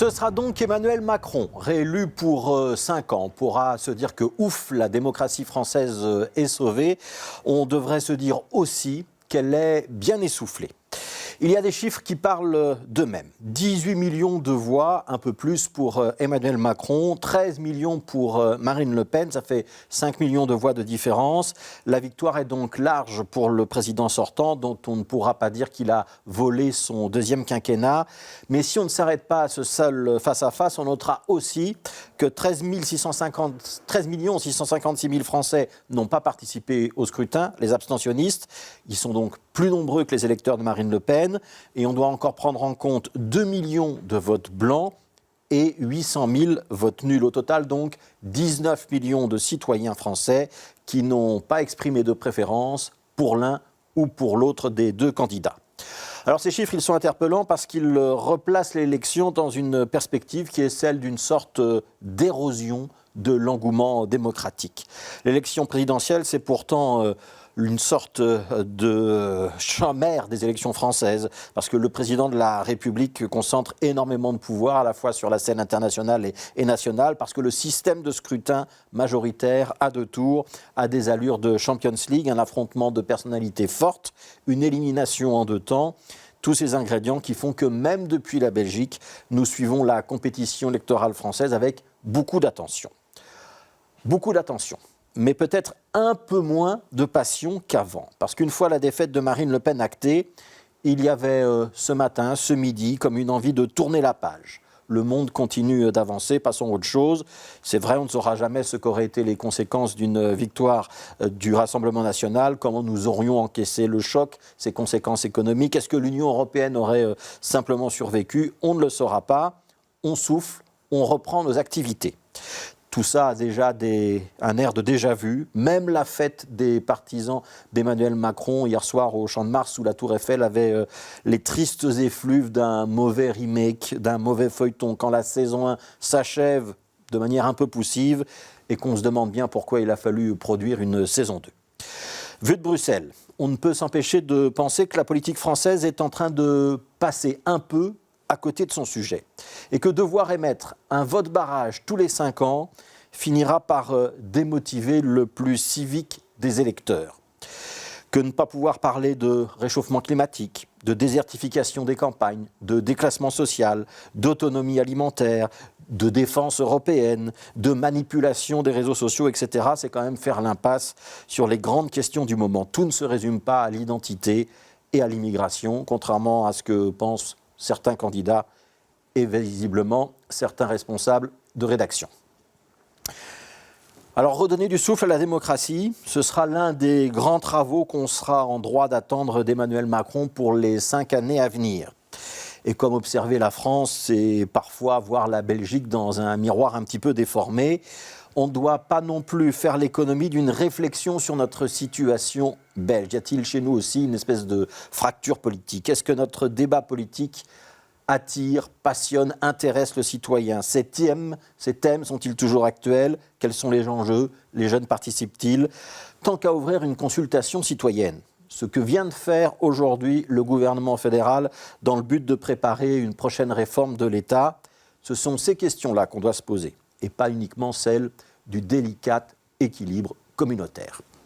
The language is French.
Ce sera donc Emmanuel Macron, réélu pour 5 ans. On pourra se dire que ouf, la démocratie française est sauvée. On devrait se dire aussi qu'elle est bien essoufflée. Il y a des chiffres qui parlent d'eux-mêmes. 18 millions de voix, un peu plus pour Emmanuel Macron, 13 millions pour Marine Le Pen, ça fait 5 millions de voix de différence. La victoire est donc large pour le président sortant, dont on ne pourra pas dire qu'il a volé son deuxième quinquennat. Mais si on ne s'arrête pas à ce seul face-à-face, on notera aussi que 13 656 000 Français n'ont pas participé au scrutin, les abstentionnistes. Ils sont donc plus nombreux que les électeurs de Marine Le Pen. Et on doit encore prendre en compte 2 millions de votes blancs et 800 000 votes nuls. Au total, donc, 19 millions de citoyens français qui n'ont pas exprimé de préférence pour l'un ou pour l'autre des deux candidats. Alors ces chiffres, ils sont interpellants parce qu'ils replacent l'élection dans une perspective qui est celle d'une sorte d'érosion de l'engouement démocratique. L'élection présidentielle, c'est pourtant une sorte de champ mère des élections françaises, parce que le président de la République concentre énormément de pouvoir à la fois sur la scène internationale et nationale, parce que le système de scrutin majoritaire à 2 tours a des allures de Champions League, un affrontement de personnalités fortes, une élimination en 2 temps. Tous ces ingrédients qui font que même depuis la Belgique, nous suivons la compétition électorale française avec beaucoup d'attention. Beaucoup d'attention, mais peut-être un peu moins de passion qu'avant. Parce qu'une fois la défaite de Marine Le Pen actée, il y avait ce matin, ce midi, comme une envie de tourner la page. Le monde continue d'avancer, passons à autre chose. C'est vrai, on ne saura jamais ce qu'auraient été les conséquences d'une victoire du Rassemblement national, comment nous aurions encaissé le choc, ses conséquences économiques. Est-ce que l'Union européenne aurait simplement survécu? On ne le saura pas. On souffle, on reprend nos activités. Tout ça a déjà un air de déjà-vu. Même la fête des partisans d'Emmanuel Macron hier soir au Champ de Mars sous la Tour Eiffel avait les tristes effluves d'un mauvais remake, d'un mauvais feuilleton. Quand la saison 1 s'achève de manière un peu poussive et qu'on se demande bien pourquoi il a fallu produire une saison 2. Vu de Bruxelles, on ne peut s'empêcher de penser que la politique française est en train de passer un peu à côté de son sujet. Et que devoir émettre un vote barrage tous les 5 ans finira par démotiver le plus civique des électeurs. Que ne pas pouvoir parler de réchauffement climatique, de désertification des campagnes, de déclassement social, d'autonomie alimentaire, de défense européenne, de manipulation des réseaux sociaux, etc., c'est quand même faire l'impasse sur les grandes questions du moment. Tout ne se résume pas à l'identité et à l'immigration, contrairement à ce que pensent certains candidats et visiblement certains responsables de rédaction. Alors redonner du souffle à la démocratie, ce sera l'un des grands travaux qu'on sera en droit d'attendre d'Emmanuel Macron pour les 5 années à venir. Et comme observer la France, c'est parfois voir la Belgique dans un miroir un petit peu déformé. On ne doit pas non plus faire l'économie d'une réflexion sur notre situation belge. Y a-t-il chez nous aussi une espèce de fracture politique? Est-ce que notre débat politique attire, passionne, intéresse le citoyen? Ces thèmes sont-ils toujours actuels? Quels sont les enjeux? Les jeunes participent-ils? Tant qu'à ouvrir une consultation citoyenne, ce que vient de faire aujourd'hui le gouvernement fédéral dans le but de préparer une prochaine réforme de l'État, ce sont ces questions-là qu'on doit se poser, et pas uniquement celles du délicat équilibre communautaire.